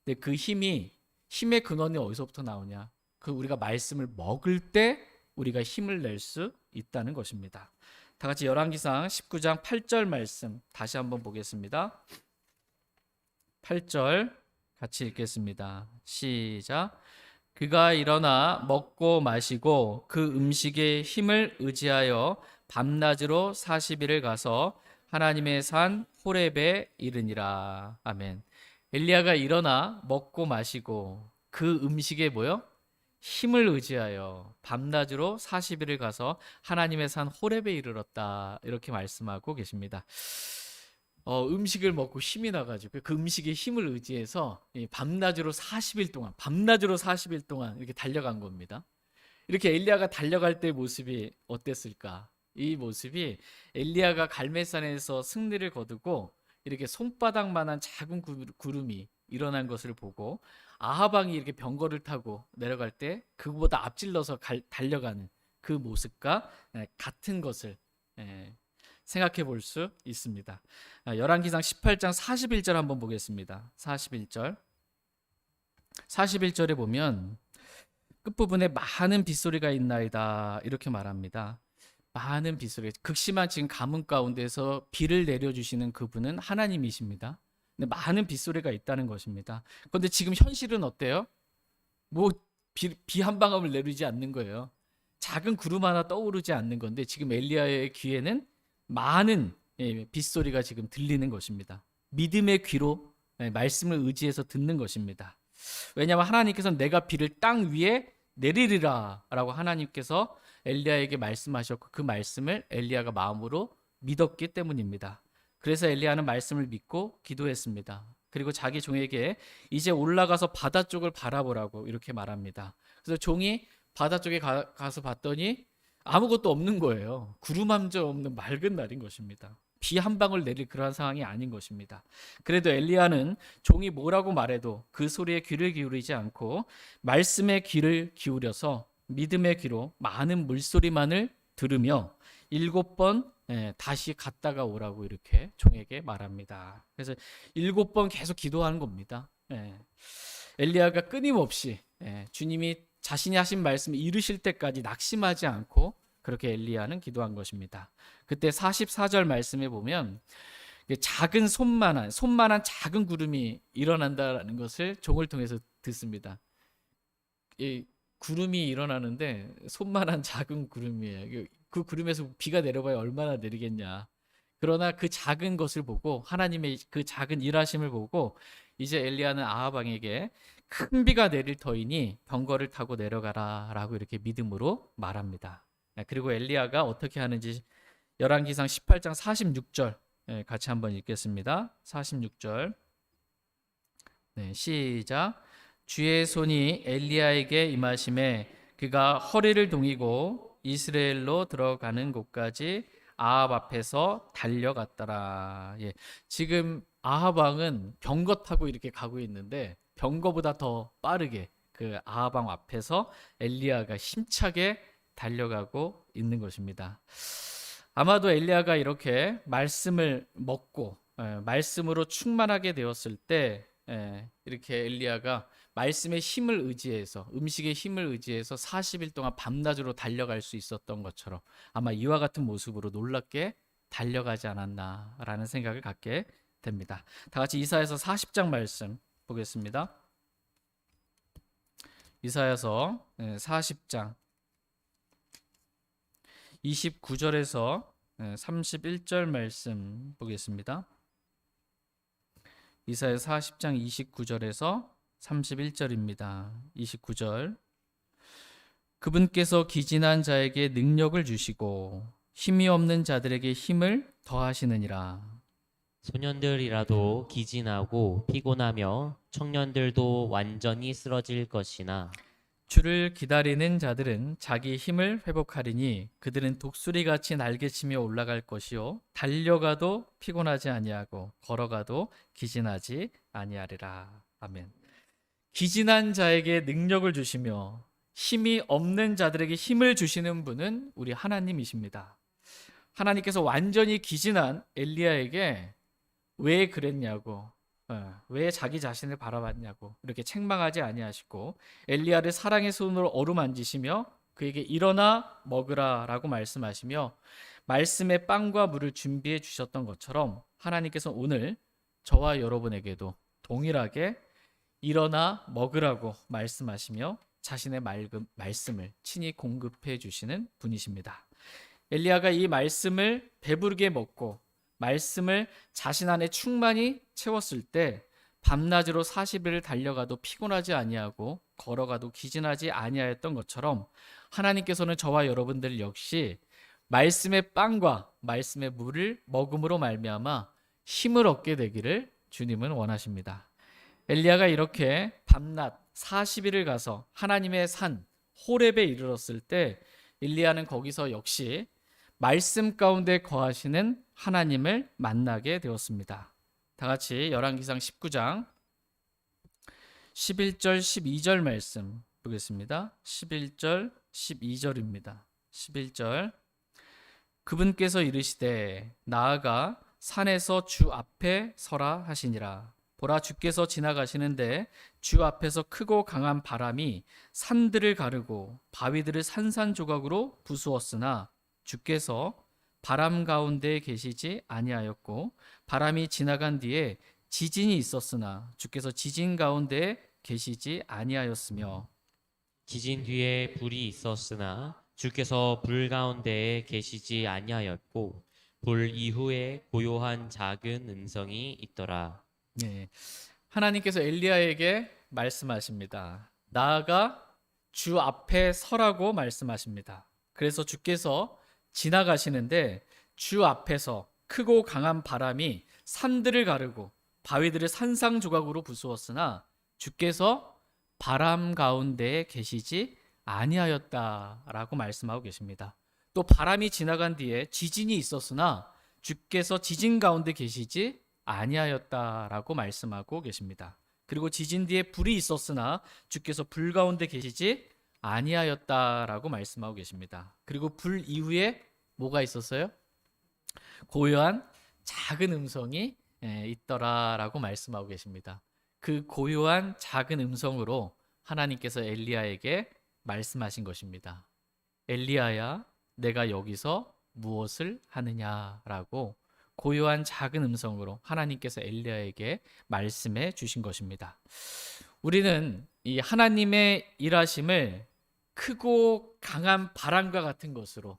근데 그 힘의 근원이 어디서부터 나오냐? 그 우리가 말씀을 먹을 때 우리가 힘을 낼 수 있다는 것입니다. 다 같이 열왕기상 19장 8절 말씀 다시 한번 보겠습니다. 8절 같이 읽겠습니다. 시작. 그가 일어나 먹고 마시고 그 음식의 힘을 의지하여 밤낮으로 40일을 가서 하나님의 산 호렙에 이르니라. 아멘. 엘리야가 일어나 먹고 마시고 그 음식에 뭐요? 힘을 의지하여 밤낮으로 40일을 가서 하나님의 산 호렙에 이르렀다. 이렇게 말씀하고 계십니다. 음식을 먹고 힘이 나가지고 그 음식의 힘을 의지해서 밤낮으로 40일 동안 이렇게 달려간 겁니다. 이렇게 엘리야가 달려갈 때 모습이 어땠을까? 이 모습이 엘리야가 갈멜산에서 승리를 거두고 이렇게 손바닥만한 작은 구름이 일어난 것을 보고 아합 왕이 이렇게 병거를 타고 내려갈 때 그보다 앞질러서 달려가는 그 모습과 같은 것을 생각해 볼 수 있습니다. 열왕기상 18장 41절 한번 보겠습니다. 41절에 보면 끝부분에 많은 빗소리가 있나이다 이렇게 말합니다. 많은 빗소리, 극심한 지금 가뭄 가운데서 비를 내려주시는 그분은 하나님이십니다. 근데 많은 빗소리가 있다는 것입니다. 그런데 지금 현실은 어때요? 뭐 비 한 방울을 내리지 않는 거예요. 작은 구름 하나 떠오르지 않는 건데 지금 엘리야의 귀에는 많은 빗소리가 지금 들리는 것입니다. 믿음의 귀로 말씀을 의지해서 듣는 것입니다. 왜냐하면 하나님께서는 내가 비를 땅 위에 내리리라 라고 하나님께서 엘리야에게 말씀하셨고 그 말씀을 엘리야가 마음으로 믿었기 때문입니다. 그래서 엘리야는 말씀을 믿고 기도했습니다. 그리고 자기 종에게 이제 올라가서 바다 쪽을 바라보라고 이렇게 말합니다. 그래서 종이 바다 쪽에 가서 봤더니 아무것도 없는 거예요. 구름 한 점 없는 맑은 날인 것입니다. 비 한 방울 내릴 그러한 상황이 아닌 것입니다. 그래도 엘리야는 종이 뭐라고 말해도 그 소리에 귀를 기울이지 않고 말씀에 귀를 기울여서 믿음의 귀로 많은 물소리만을 들으며 7번 다시 갔다가 오라고 이렇게 종에게 말합니다. 그래서 7번 계속 기도하는 겁니다. 엘리야가 끊임없이 주님이 자신이 하신 말씀을 이루실 때까지 낙심하지 않고 그렇게 엘리야는 기도한 것입니다. 그때 44절 말씀에 보면 작은 손만한 작은 구름이 일어난다라는 것을 종을 통해서 듣습니다. 이 구름이 일어나는데 손만한 작은 구름이에요. 그 구름에서 비가 내려봐야 얼마나 내리겠냐. 그러나 그 작은 것을 보고 하나님의 그 작은 일하심을 보고 이제 엘리야는 아합 왕에게 큰 비가 내릴 터이니 병거를 타고 내려가라 라고 이렇게 믿음으로 말합니다. 그리고 엘리야가 어떻게 하는지 열왕기상 18장 46절 같이 한번 읽겠습니다. 46절 시작. 주의 손이 엘리야에게 임하심에 그가 허리를 동이고 이스라엘로 들어가는 곳까지 아합 앞에서 달려갔더라. 지금 아합 왕은 병거 타고 이렇게 가고 있는데 병거보다 더 빠르게 그 아합 왕 앞에서 엘리야가 힘차게 달려가고 있는 것입니다. 아마도 엘리야가 이렇게 말씀을 먹고 말씀으로 충만하게 되었을 때 이렇게 엘리야가 말씀의 힘을 의지해서 음식의 힘을 의지해서 40일 동안 밤낮으로 달려갈 수 있었던 것처럼 아마 이와 같은 모습으로 놀랍게 달려가지 않았나라는 생각을 갖게 됩니다. 다 같이 이사야서 40장 말씀 보겠습니다. 이사야서 40장 29절에서 31절 말씀 보겠습니다. 이사야 40장 29절에서 31절입니다. 29절 그분께서 기진한 자에게 능력을 주시고 힘이 없는 자들에게 힘을 더하시느니라. 소년들이라도 기진하고 피곤하며 청년들도 완전히 쓰러질 것이나 주를 기다리는 자들은 자기 힘을 회복하리니 그들은 독수리같이 날개치며 올라갈 것이요 달려가도 피곤하지 아니하고 걸어가도 기진하지 아니하리라. 아멘. 기진한 자에게 능력을 주시며 힘이 없는 자들에게 힘을 주시는 분은 우리 하나님이십니다. 하나님께서 완전히 기진한 엘리야에게 왜 그랬냐고, 왜 자기 자신을 바라봤냐고 이렇게 책망하지 아니하시고 엘리야를 사랑의 손으로 어루만지시며 그에게 일어나 먹으라 라고 말씀하시며 말씀의 빵과 물을 준비해 주셨던 것처럼 하나님께서 오늘 저와 여러분에게도 동일하게 일어나 먹으라고 말씀하시며 자신의 말씀을 친히 공급해 주시는 분이십니다. 엘리야가 이 말씀을 배부르게 먹고 말씀을 자신 안에 충만히 채웠을 때 밤낮으로 40일을 달려가도 피곤하지 아니하고 걸어가도 기진하지 아니하였던 것처럼 하나님께서는 저와 여러분들 역시 말씀의 빵과 말씀의 물을 먹음으로 말미암아 힘을 얻게 되기를 주님은 원하십니다. 엘리야가 이렇게 밤낮 40일을 가서 하나님의 산 호렙에 이르렀을 때 엘리야는 거기서 역시 말씀 가운데 거하시는 하나님을 만나게 되었습니다. 다 같이 열왕기상 19장 11절 12절 말씀 보겠습니다. 11절 12절입니다. 11절 그분께서 이르시되 나아가 산에서 주 앞에 서라 하시니라. 보라, 주께서 지나가시는데 주 앞에서 크고 강한 바람이 산들을 가르고 바위들을 산산조각으로 부수었으나 주께서 바람 가운데 계시지 아니하였고, 바람이 지나간 뒤에 지진이 있었으나 주께서 지진 가운데 계시지 아니하였으며. 지진 뒤에 불이 있었으나 주께서 불 가운데에 계시지 아니하였고 불 이후에 고요한 작은 음성이 있더라. 네. 하나님께서 엘리야에게 말씀하십니다. 나아가 주 앞에 서라고 말씀하십니다. 그래서 주께서 지나가시는데 주 앞에서 크고 강한 바람이 산들을 가르고 바위들을 산상조각으로 부수었으나 주께서 바람 가운데에 계시지 아니하였다라고 말씀하고 계십니다. 또 바람이 지나간 뒤에 지진이 있었으나 주께서 지진 가운데 계시지 아니하였다라고 말씀하고 계십니다. 그리고 지진 뒤에 불이 있었으나 주께서 불 가운데 계시지 아니하였다라고 말씀하고 계십니다. 그리고 불 이후에 뭐가 있었어요? 고요한 작은 음성이 있더라라고 말씀하고 계십니다. 그 고요한 작은 음성으로 하나님께서 엘리야에게 말씀하신 것입니다. 엘리야야, 내가 여기서 무엇을 하느냐라고 고요한 작은 음성으로 하나님께서 엘리야에게 말씀해 주신 것입니다. 우리는 이 하나님의 일하심을 크고 강한 바람과 같은 것으로,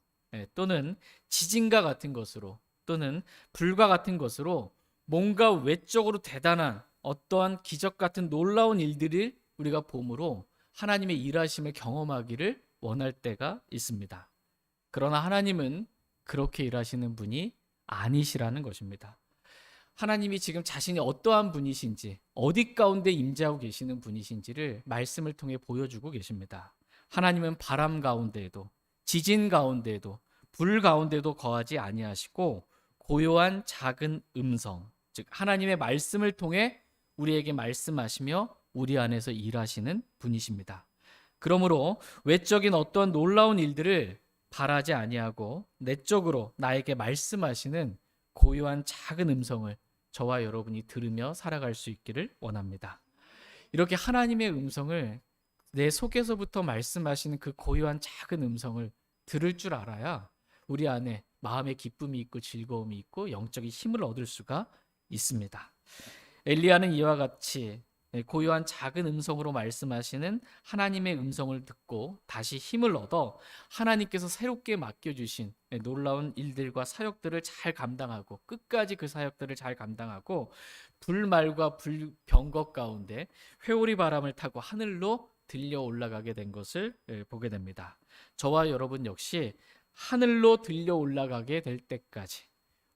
또는 지진과 같은 것으로, 또는 불과 같은 것으로 뭔가 외적으로 대단한 어떠한 기적 같은 놀라운 일들을 우리가 봄으로 하나님의 일하심을 경험하기를 원할 때가 있습니다. 그러나 하나님은 그렇게 일하시는 분이 아니시라는 것입니다. 하나님이 지금 자신이 어떠한 분이신지, 어디 가운데 임재하고 계시는 분이신지를 말씀을 통해 보여주고 계십니다. 하나님은 바람 가운데에도, 지진 가운데에도, 불 가운데도 거하지 아니하시고 고요한 작은 음성, 즉 하나님의 말씀을 통해 우리에게 말씀하시며 우리 안에서 일하시는 분이십니다. 그러므로 외적인 어떠한 놀라운 일들을 바라지 아니하고 내적으로 나에게 말씀하시는 고요한 작은 음성을 저와 여러분이 들으며 살아갈 수 있기를 원합니다. 이렇게 하나님의 음성을, 내 속에서부터 말씀하시는 그 고요한 작은 음성을 들을 줄 알아야 우리 안에 마음의 기쁨이 있고 즐거움이 있고 영적인 힘을 얻을 수가 있습니다. 엘리야는 이와 같이 고요한 작은 음성으로 말씀하시는 하나님의 음성을 듣고 다시 힘을 얻어 하나님께서 새롭게 맡겨주신 놀라운 일들과 사역들을 잘 감당하고, 끝까지 그 사역들을 잘 감당하고 불말과 불병거 가운데 회오리 바람을 타고 하늘로 들려 올라가게 된 것을 보게 됩니다. 저와 여러분 역시 하늘로 들려 올라가게 될 때까지,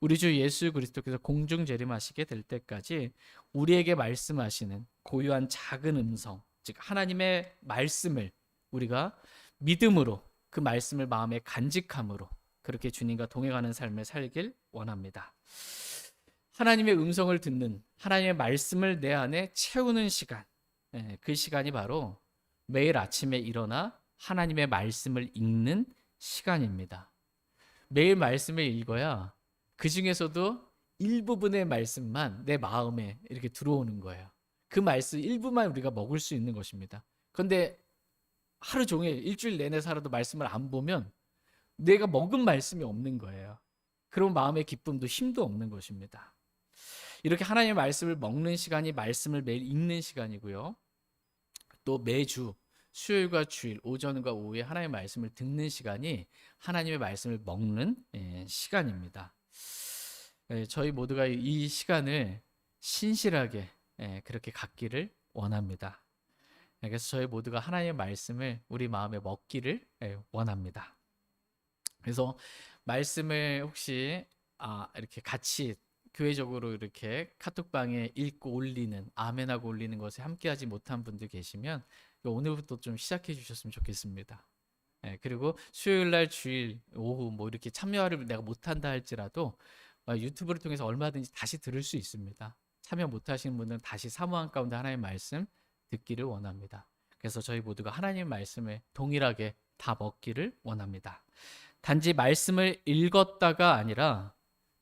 우리 주 예수 그리스도께서 공중 재림하시게 될 때까지 우리에게 말씀하시는 고요한 작은 음성, 즉 하나님의 말씀을 우리가 믿음으로, 그 말씀을 마음에 간직함으로 그렇게 주님과 동행하는 삶을 살길 원합니다. 하나님의 음성을 듣는, 하나님의 말씀을 내 안에 채우는 시간, 그 시간이 바로 매일 아침에 일어나 하나님의 말씀을 읽는 시간입니다. 매일 말씀을 읽어야 그 중에서도 일부분의 말씀만 내 마음에 이렇게 들어오는 거예요. 그 말씀 일부만 우리가 먹을 수 있는 것입니다. 그런데 하루 종일 일주일 내내 살아도 말씀을 안 보면 내가 먹은 말씀이 없는 거예요. 그런 마음의 기쁨도 힘도 없는 것입니다. 이렇게 하나님의 말씀을 먹는 시간이 말씀을 매일 읽는 시간이고요. 또 매주 수요일과 주일, 오전과 오후에 하나님의 말씀을 듣는 시간이 하나님의 말씀을 먹는 시간입니다. 저희 모두가 이 시간을 신실하게 그렇게 갖기를 원합니다. 그래서 저희 모두가 하나님의 말씀을 우리 마음에 먹기를 원합니다. 그래서 말씀을 혹시 이렇게 같이 교회적으로 이렇게 카톡방에 읽고 올리는, 아멘하고 올리는 것에 함께하지 못한 분들 계시면 오늘부터 좀 시작해 주셨으면 좋겠습니다. 그리고 수요일날, 주일, 오후 뭐 이렇게 참여를 내가 못한다 할지라도 유튜브를 통해서 얼마든지 다시 들을 수 있습니다. 참여 못하시는 분들은 다시 사모한 가운데 하나님의 말씀 듣기를 원합니다. 그래서 저희 모두가 하나님의 말씀을 동일하게 다 먹기를 원합니다. 단지 말씀을 읽었다가 아니라,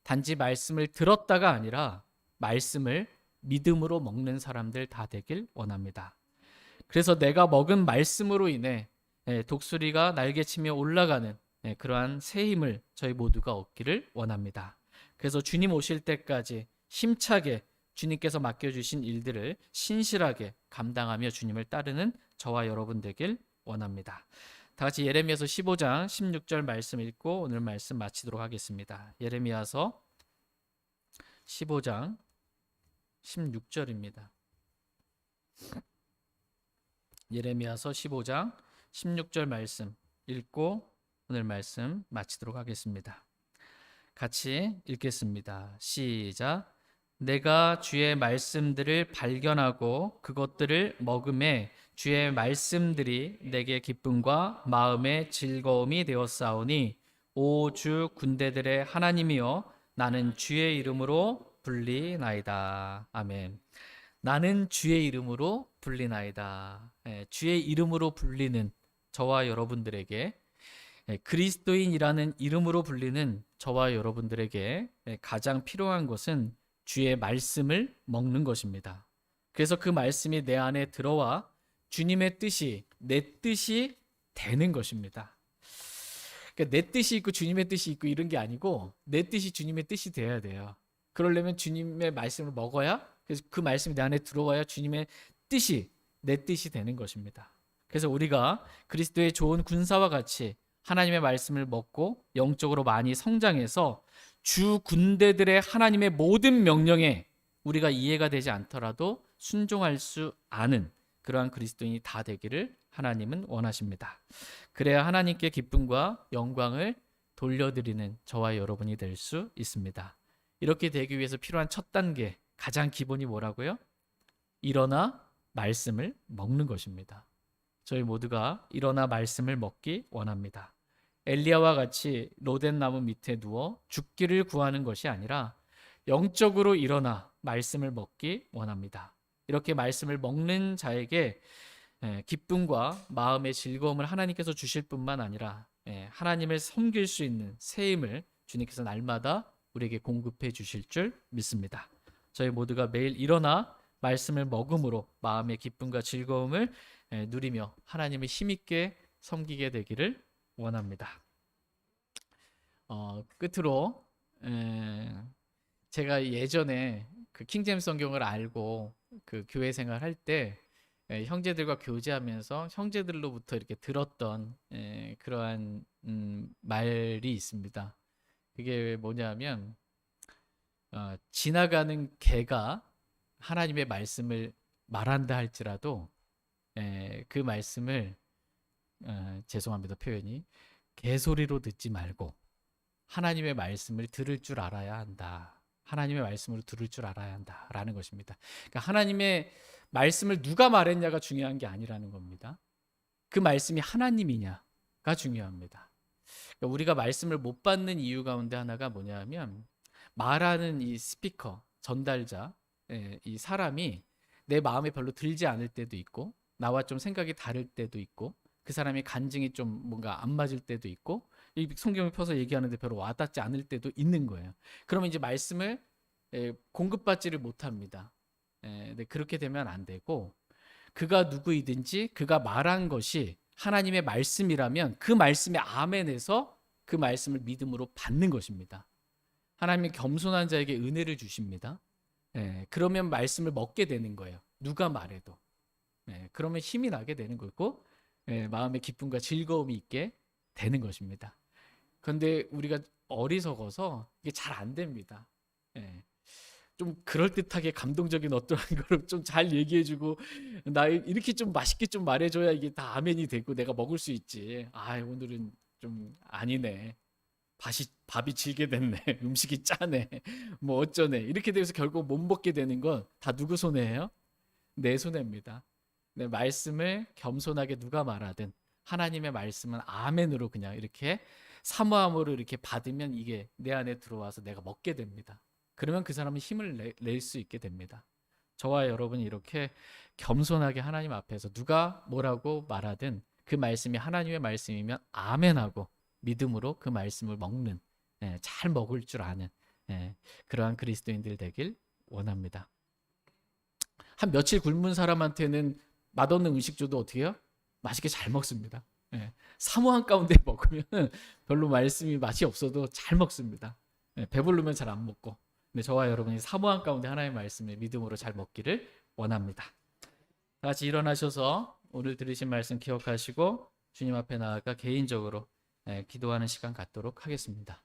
단지 말씀을 들었다가 아니라 말씀을 믿음으로 먹는 사람들 다 되길 원합니다. 그래서 내가 먹은 말씀으로 인해 독수리가 날개치며 올라가는 그러한 새 힘을 저희 모두가 얻기를 원합니다. 그래서 주님 오실 때까지 힘차게 주님께서 맡겨주신 일들을 신실하게 감당하며 주님을 따르는 저와 여러분 되길 원합니다. 다 같이 예레미야서 15장 16절 말씀 읽고 오늘 말씀 마치도록 하겠습니다. 예레미야서 15장 16절입니다. 예레미야서 15장 16절 말씀 읽고 오늘 말씀 마치도록 하겠습니다. 같이 읽겠습니다. 시작. 내가 주의 말씀들을 발견하고 그것들을 먹음에 주의 말씀들이 내게 기쁨과 마음의 즐거움이 되었사오니 오 주 군대들의 하나님이여 나는 주의 이름으로 불리나이다. 아멘. 나는 주의 이름으로 불리나이다. 주의 이름으로 불리는 저와 여러분들에게, 그리스도인이라는 이름으로 불리는 저와 여러분들에게 가장 필요한 것은 주의 말씀을 먹는 것입니다. 그래서 그 말씀이 내 안에 들어와 주님의 뜻이 내 뜻이 되는 것입니다. 그러니까 내 뜻이 있고 주님의 뜻이 있고 이런 게 아니고 내 뜻이 주님의 뜻이 돼야 돼요. 그러려면 주님의 말씀을 먹어야, 그래서 그 말씀이 내 안에 들어와야 주님의 뜻이 내 뜻이 되는 것입니다. 그래서 우리가 그리스도의 좋은 군사와 같이 하나님의 말씀을 먹고 영적으로 많이 성장해서 주 군대들의 하나님의 모든 명령에 우리가 이해가 되지 않더라도 순종할 수 아는 그러한 그리스도인이 다 되기를 하나님은 원하십니다. 그래야 하나님께 기쁨과 영광을 돌려드리는 저와 여러분이 될 수 있습니다. 이렇게 되기 위해서 필요한 첫 단계, 가장 기본이 뭐라고요? 일어나 말씀을 먹는 것입니다. 저희 모두가 일어나 말씀을 먹기 원합니다. 엘리야와 같이 로덴 나무 밑에 누워 죽기를 구하는 것이 아니라 영적으로 일어나 말씀을 먹기 원합니다. 이렇게 말씀을 먹는 자에게 기쁨과 마음의 즐거움을 하나님께서 주실 뿐만 아니라 하나님을 섬길 수 있는 새 힘을 주님께서 날마다 우리에게 공급해 주실 줄 믿습니다. 저희 모두가 매일 일어나 말씀을 먹음으로 마음의 기쁨과 즐거움을 누리며 하나님을 힘있게 섬기게 되기를 원합니다. 끝으로 제가 예전에 그 킹제임스 성경을 알고 그 교회 생활할 때 형제들과 교제하면서 형제들로부터 이렇게 들었던 그러한 말이 있습니다. 그게 뭐냐면 지나가는 개가 하나님의 말씀을 말한다 할지라도 그 말씀을 죄송합니다 표현이 개소리로 듣지 말고 하나님의 말씀을 들을 줄 알아야 한다. 하나님의 말씀으로 들을 줄 알아야 한다라는 것입니다. 그러니까 하나님의 말씀을 누가 말했냐가 중요한 게 아니라는 겁니다. 그 말씀이 하나님이냐가 중요합니다. 그러니까 우리가 말씀을 못 받는 이유 가운데 하나가 뭐냐면 말하는 이 스피커, 전달자, 이 사람이 내 마음에 별로 들지 않을 때도 있고 나와 좀 생각이 다를 때도 있고 그 사람의 간증이 좀 뭔가 안 맞을 때도 있고 이 성경을 펴서 얘기하는데 별로 와닿지 않을 때도 있는 거예요. 그러면 이제 말씀을 공급받지를 못합니다. 그렇게 되면 안 되고 그가 누구이든지 그가 말한 것이 하나님의 말씀이라면 그 말씀에 아멘해서 그 말씀을 믿음으로 받는 것입니다. 하나님이 겸손한 자에게 은혜를 주십니다. 그러면 말씀을 먹게 되는 거예요. 누가 말해도. 그러면 힘이 나게 되는 거고 마음의 기쁨과 즐거움이 있게 되는 것입니다. 그런데 우리가 어리석어서 이게 잘 안 됩니다. 좀 그럴듯하게 감동적인 어떠한 거를 좀 잘 얘기해주고 나 이렇게 좀 맛있게 좀 말해줘야 이게 다 아멘이 되고 내가 먹을 수 있지. 오늘은 좀 아니네. 밥이 질게 됐네. 음식이 짜네. 뭐 어쩌네. 이렇게 돼서 결국 못 먹게 되는 건 다 누구 손해예요? 내 손해입니다. 내 말씀을 겸손하게 누가 말하든 하나님의 말씀은 아멘으로 그냥 이렇게 사모함으로 이렇게 받으면 이게 내 안에 들어와서 내가 먹게 됩니다. 그러면 그 사람은 힘을 낼 수 있게 됩니다. 저와 여러분이 이렇게 겸손하게 하나님 앞에서 누가 뭐라고 말하든 그 말씀이 하나님의 말씀이면 아멘하고 믿음으로 그 말씀을 먹는 잘 먹을 줄 아는 그러한 그리스도인들 되길 원합니다. 한 며칠 굶은 사람한테는 맛없는 음식 줘도 어떻게 해요? 맛있게 잘 먹습니다. 예. 사모한 가운데 먹으면 별로 말씀이 맛이 없어도 잘 먹습니다. 예. 배부르면 잘 안 먹고. 근데 저와 여러분이 사모한 가운데 하나님의 말씀을 믿음으로 잘 먹기를 원합니다. 다 같이 일어나셔서 오늘 들으신 말씀 기억하시고 주님 앞에 나아가 개인적으로 기도하는 시간 갖도록 하겠습니다.